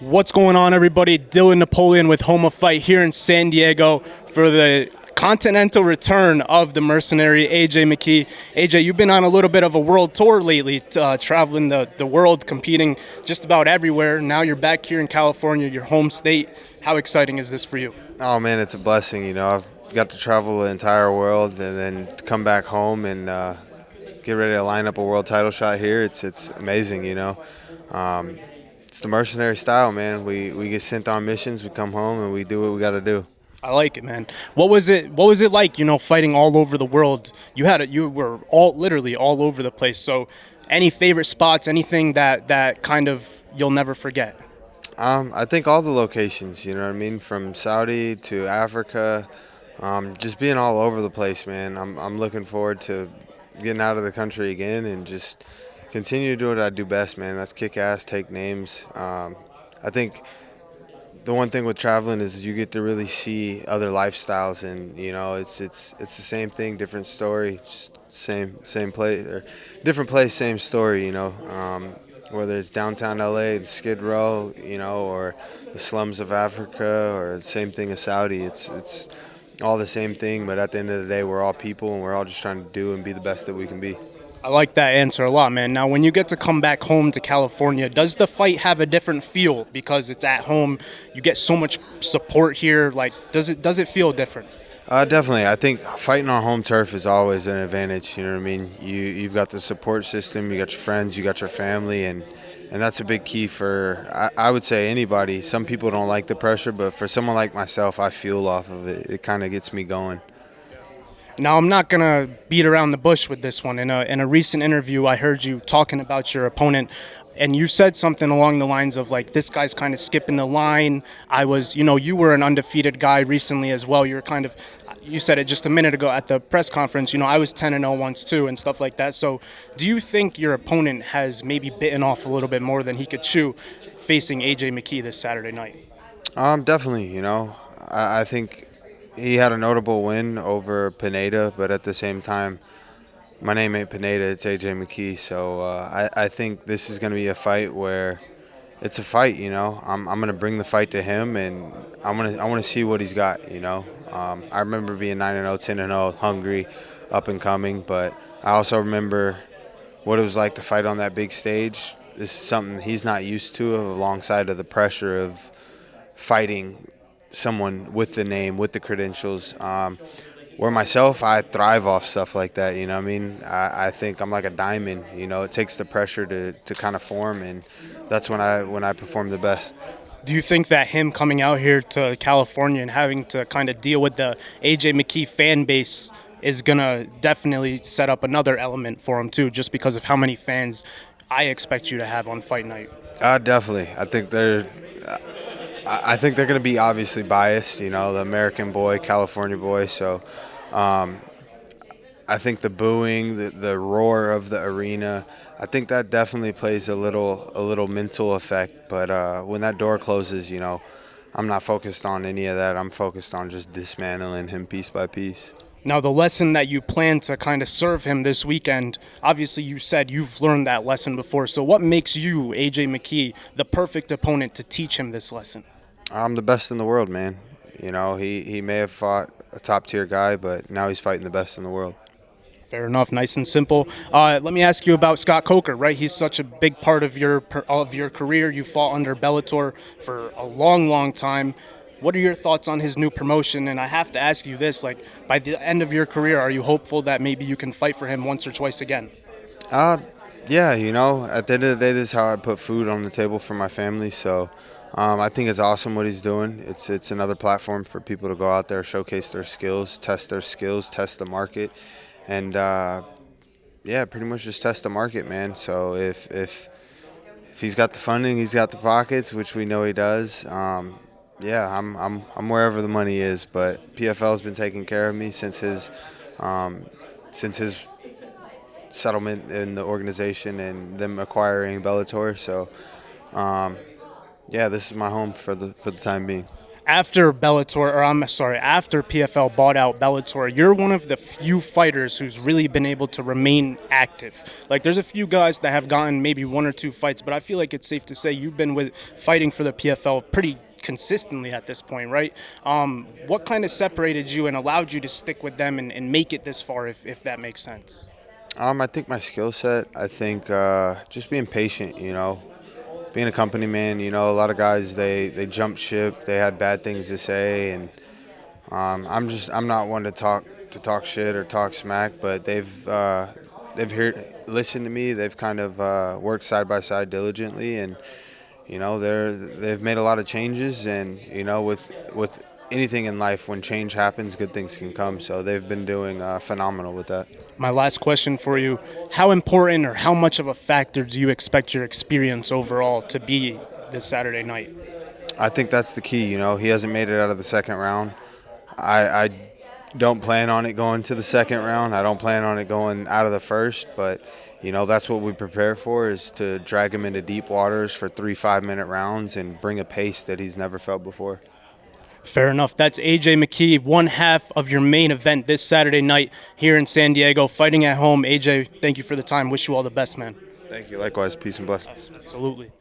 What's going on, everybody? Dylan Napoleone with Home of Fight here in San Diego for the continental return of the mercenary AJ McKee. AJ, you've been on a little bit of a world tour lately, traveling the world, competing just about everywhere. Now you're back here in California, your home state. How exciting is this for you? Oh man, it's a blessing. I've got to travel the entire world and then to come back home and get ready to line up a world title shot here. It's amazing. It's the mercenary style, man. We get sent on missions, we come home, and we do what we got to do. I like it, man. What was it? What was it like? Fighting all over the world. You were literally all over the place. So, any favorite spots? Anything that kind of you'll never forget? I think all the locations, you know what I mean, from Saudi to Africa, just being all over the place, man. I'm looking forward to getting out of the country again and just continue to do what I do best, man. That's kick ass, take names. I think the one thing with traveling is you get to really see other lifestyles, and it's the same thing, different story, just same place or different place, same story. Whether it's downtown LA and Skid Row, or the slums of Africa, or the same thing as Saudi. It's all the same thing, but at the end of the day, we're all people, and we're all just trying to do and be the best that we can be. I like that answer a lot, man. Now, when you get to come back home to California, does the fight have a different feel because it's at home? You get so much support here. Like, does it feel different? Definitely. I think fighting on home turf is always an advantage. You know what I mean? You've got the support system, you got your friends, you got your family, and that's a big key for, I would say, anybody. Some people don't like the pressure, but for someone like myself, I fuel off of it. It kind of gets me going. Now, I'm not going to beat around the bush with this one. In a recent interview, I heard you talking about your opponent, and you said something along the lines of, like, this guy's kind of skipping the line. You were an undefeated guy recently as well. You said it just a minute ago at the press conference, I was 10-0 once too and stuff like that. So do you think your opponent has maybe bitten off a little bit more than he could chew facing AJ McKee this Saturday night? Definitely, I think he had a notable win over Pineda, but at the same time, my name ain't Pineda, it's AJ McKee. So I think this is going to be a fight where it's a fight. I'm going to bring the fight to him, and I want to see what he's got. I remember being 9-0, 10-0, hungry, up and coming, but I also remember what it was like to fight on that big stage. This is something he's not used to, alongside of the pressure of fighting someone with the name, with the credentials. Where myself, I thrive off stuff like that. You know what I mean? I think I'm like a diamond. It takes the pressure to kind of form, and that's when I perform the best. Do you think that him coming out here to California and having to kind of deal with the AJ McKee fan base is going to definitely set up another element for him too, just because of how many fans I expect you to have on fight night? Definitely. I think they're going to be obviously biased, the American boy, California boy. So I think the booing, the roar of the arena, I think that definitely plays a little mental effect. But when that door closes, I'm not focused on any of that. I'm focused on just dismantling him piece by piece. Now, the lesson that you plan to kind of serve him this weekend, obviously you said you've learned that lesson before. So what makes you, AJ McKee, the perfect opponent to teach him this lesson? I'm the best in the world, man. He may have fought a top-tier guy, but now he's fighting the best in the world. Fair enough, nice and simple. Let me ask you about Scott Coker, right? He's such a big part of your career. You fought under Bellator for a long, long time. What are your thoughts on his new promotion? And I have to ask you this, like, by the end of your career, are you hopeful that maybe you can fight for him once or twice again? Yeah, at the end of the day, this is how I put food on the table for my family. So I think it's awesome what he's doing. It's another platform for people to go out there, showcase their skills, test the market, and pretty much just test the market, man. So if he's got the funding, he's got the pockets, which we know he does. I'm wherever the money is, but PFL's been taking care of me since his settlement in the organization and them acquiring Bellator. So, this is my home for the time being. After Bellator, or I'm sorry, after PFL bought out Bellator, you're one of the few fighters who's really been able to remain active. Like, there's a few guys that have gotten maybe one or two fights, but I feel like it's safe to say you've been with fighting for the PFL pretty consistently at this point, right? What kind of separated you and allowed you to stick with them and make it this far, if that makes sense? I think my skill set. I think just being patient. Being a company man. A lot of guys they jump ship. They had bad things to say, and I'm not one to talk shit or talk smack. But listened to me. They've kind of worked side by side diligently, and they've made a lot of changes. And with anything in life, when change happens, good things can come. So they've been doing phenomenal with that. My last question for you: how important or how much of a factor do you expect your experience overall to be this Saturday night? I think that's the key. He hasn't made it out of the second round. I don't plan on it going to the second round. I don't plan on it going out of the first, but that's what we prepare for, is to drag him into deep waters for 3 5-minute rounds and bring a pace that he's never felt before. Fair enough. That's AJ McKee, one half of your main event this Saturday night here in San Diego, fighting at home. AJ, thank you for the time. Wish you all the best, man. Thank you. Likewise. Peace and blessings. Absolutely.